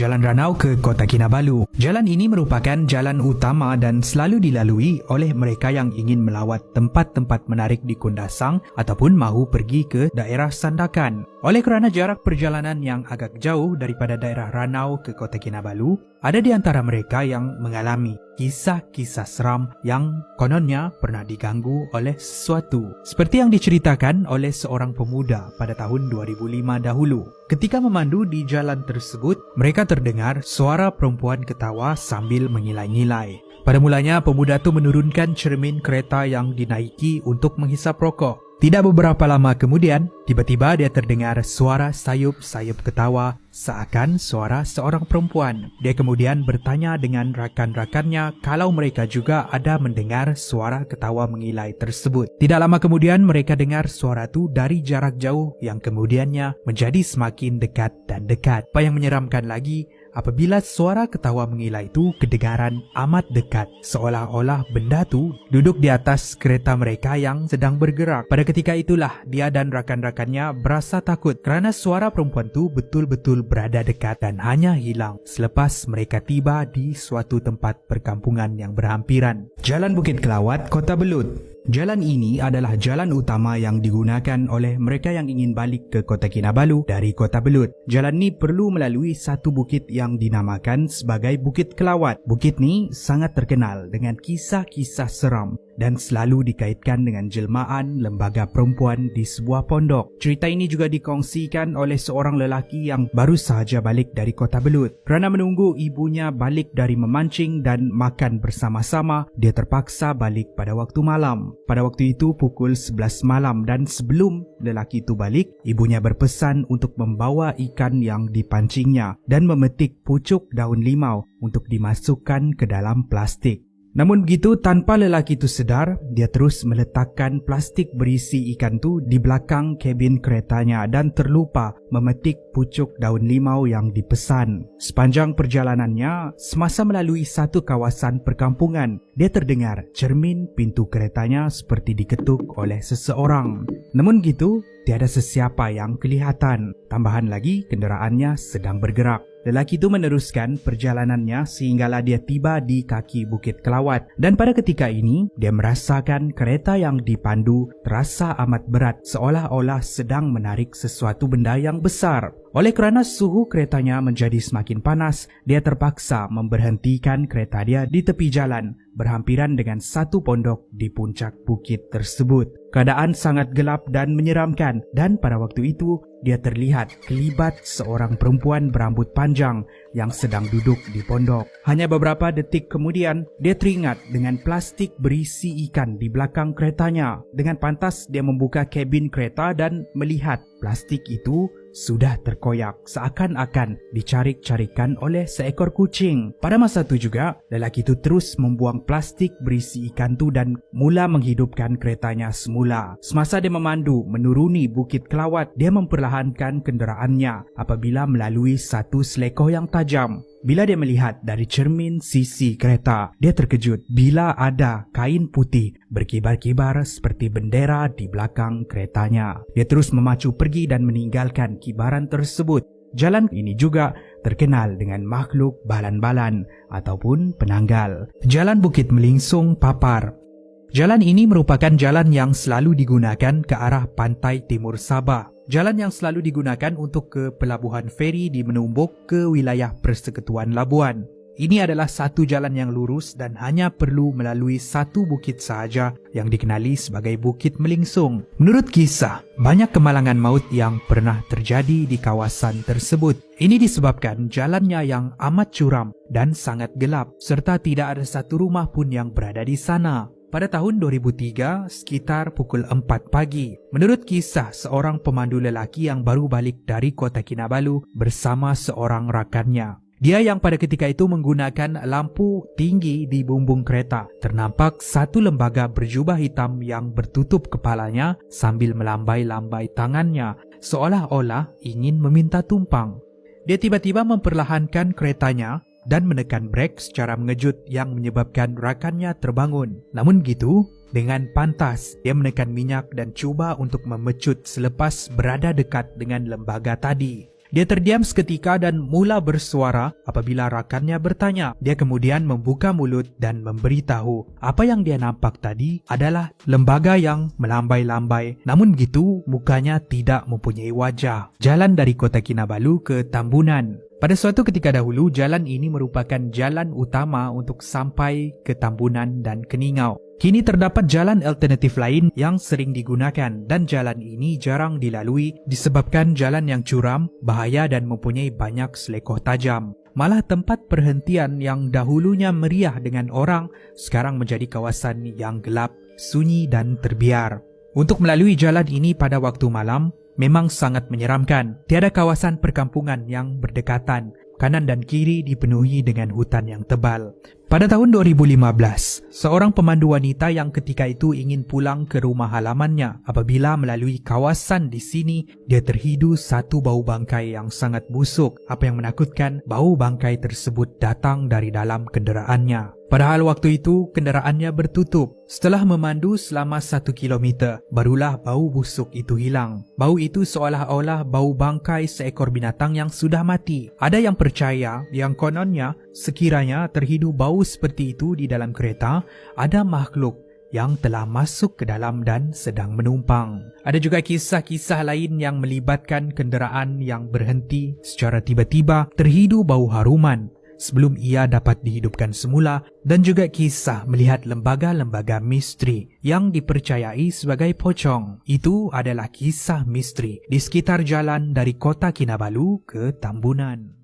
Jalan Ranau ke Kota Kinabalu. Jalan ini merupakan jalan utama dan selalu dilalui oleh mereka yang ingin melawat tempat-tempat menarik di Kundasang ataupun mahu pergi ke daerah Sandakan. Oleh kerana jarak perjalanan yang agak jauh daripada daerah Ranau ke Kota Kinabalu, ada di antara mereka yang mengalami kisah-kisah seram yang kononnya pernah diganggu oleh sesuatu. Seperti yang diceritakan oleh seorang pemuda pada tahun 2005 dahulu. Ketika memandu di jalan tersebut, mereka terdengar suara perempuan ketawa sambil mengilai-ngilai. Pada mulanya, pemuda itu menurunkan cermin kereta yang dinaiki untuk menghisap rokok. Tidak beberapa lama kemudian, tiba-tiba dia terdengar suara sayup-sayup ketawa seakan suara seorang perempuan. Dia kemudian bertanya dengan rakan-rakannya kalau mereka juga ada mendengar suara ketawa mengilai tersebut. Tidak lama kemudian mereka dengar suara itu dari jarak jauh yang kemudiannya menjadi semakin dekat dan dekat. Apa yang menyeramkan lagi, apabila suara ketawa mengilai itu kedengaran amat dekat, seolah-olah benda tu duduk di atas kereta mereka yang sedang bergerak. Pada ketika itulah dia dan rakan-rakannya berasa takut kerana suara perempuan tu betul-betul berada dekat dan hanya hilang selepas mereka tiba di suatu tempat perkampungan yang berhampiran. Jalan Bukit Kelawat, Kota Belud. Jalan ini adalah jalan utama yang digunakan oleh mereka yang ingin balik ke Kota Kinabalu dari Kota Belud. Jalan ni perlu melalui satu bukit yang dinamakan sebagai Bukit Kelawat. Bukit ni sangat terkenal dengan kisah-kisah seram dan selalu dikaitkan dengan jelmaan lembaga perempuan di sebuah pondok. Cerita ini juga dikongsikan oleh seorang lelaki yang baru sahaja balik dari Kota Belud. Kerana menunggu ibunya balik dari memancing dan makan bersama-sama, dia terpaksa balik pada waktu malam. Pada waktu itu pukul 11 malam dan sebelum lelaki itu balik, ibunya berpesan untuk membawa ikan yang dipancingnya dan memetik pucuk daun limau untuk dimasukkan ke dalam plastik. Namun begitu, tanpa lelaki itu sedar, dia terus meletakkan plastik berisi ikan tu di belakang kabin keretanya dan terlupa memetik pucuk daun limau yang dipesan. Sepanjang perjalanannya, semasa melalui satu kawasan perkampungan, dia terdengar cermin pintu keretanya seperti diketuk oleh seseorang. Namun begitu, tiada sesiapa yang kelihatan. Tambahan lagi, kenderaannya sedang bergerak. Lelaki itu meneruskan perjalanannya sehinggalah dia tiba di kaki Bukit Kelawat. Dan pada ketika ini, dia merasakan kereta yang dipandu terasa amat berat, seolah-olah sedang menarik sesuatu benda yang besar. Oleh kerana suhu keretanya menjadi semakin panas, dia terpaksa memberhentikan kereta dia di tepi jalan, berhampiran dengan satu pondok di puncak bukit tersebut. Keadaan sangat gelap dan menyeramkan, dan pada waktu itu, dia terlihat kelibat seorang perempuan berambut panjang yang sedang duduk di pondok. Hanya beberapa detik kemudian, dia teringat dengan plastik berisi ikan di belakang keretanya. Dengan pantas, dia membuka kabin kereta dan melihat plastik itu sudah terkoyak seakan-akan dicarik-carikan oleh seekor kucing. Pada masa itu juga, lelaki itu terus membuang plastik berisi ikan tu dan mula menghidupkan keretanya semula. Semasa dia memandu menuruni Bukit Kelawat, dia memperlahankan kenderaannya apabila melalui satu selekoh yang tajam. Bila dia melihat dari cermin sisi kereta, dia terkejut bila ada kain putih berkibar-kibar seperti bendera di belakang keretanya. Dia terus memacu pergi dan meninggalkan kibaran tersebut. Jalan ini juga terkenal dengan makhluk balan-balan ataupun penanggal. Jalan Bukit Melingsung Papar. Jalan ini merupakan jalan yang selalu digunakan ke arah pantai timur Sabah. Jalan yang selalu digunakan untuk ke pelabuhan feri di Menumbuk ke wilayah Persekutuan Labuan. Ini adalah satu jalan yang lurus dan hanya perlu melalui satu bukit sahaja yang dikenali sebagai Bukit Melingsung. Menurut kisah, banyak kemalangan maut yang pernah terjadi di kawasan tersebut. Ini disebabkan jalannya yang amat curam dan sangat gelap, serta tidak ada satu rumah pun yang berada di sana. Pada tahun 2003, sekitar pukul 4 pagi, menurut kisah seorang pemandu lelaki yang baru balik dari Kota Kinabalu bersama seorang rakannya. Dia yang pada ketika itu menggunakan lampu tinggi di bumbung kereta. Ternampak satu lembaga berjubah hitam yang bertutup kepalanya sambil melambai-lambai tangannya, seolah-olah ingin meminta tumpang. Dia tiba-tiba memperlahankan keretanya dan menekan brek secara mengejut yang menyebabkan rakannya terbangun. Namun begitu, dengan pantas dia menekan minyak dan cuba untuk memecut selepas berada dekat dengan lembaga tadi. Dia terdiam seketika dan mula bersuara apabila rakannya bertanya. Dia kemudian membuka mulut dan memberitahu apa yang dia nampak tadi adalah lembaga yang melambai-lambai. Namun begitu, mukanya tidak mempunyai wajah. Jalan dari Kota Kinabalu ke Tambunan. Pada suatu ketika dahulu, jalan ini merupakan jalan utama untuk sampai ke Tambunan dan Keningau. Kini terdapat jalan alternatif lain yang sering digunakan dan jalan ini jarang dilalui disebabkan jalan yang curam, bahaya dan mempunyai banyak selekoh tajam. Malah tempat perhentian yang dahulunya meriah dengan orang sekarang menjadi kawasan yang gelap, sunyi dan terbiar. Untuk melalui jalan ini pada waktu malam memang sangat menyeramkan. Tiada kawasan perkampungan yang berdekatan. Kanan dan kiri dipenuhi dengan hutan yang tebal. Pada tahun 2015, seorang pemandu wanita yang ketika itu ingin pulang ke rumah halamannya. Apabila melalui kawasan di sini, dia terhidu satu bau bangkai yang sangat busuk. Apa yang menakutkan, bau bangkai tersebut datang dari dalam kenderaannya. Padahal waktu itu kenderaannya bertutup. Setelah memandu selama 1 kilometer, barulah bau busuk itu hilang. Bau itu seolah-olah bau bangkai seekor binatang yang sudah mati. Ada yang percaya yang kononnya sekiranya terhidu bau seperti itu di dalam kereta, ada makhluk yang telah masuk ke dalam dan sedang menumpang. Ada juga kisah-kisah lain yang melibatkan kenderaan yang berhenti secara tiba-tiba terhidu bau haruman sebelum ia dapat dihidupkan semula, dan juga kisah melihat lembaga-lembaga misteri yang dipercayai sebagai pocong. Itu adalah kisah misteri di sekitar jalan dari Kota Kinabalu ke Tambunan.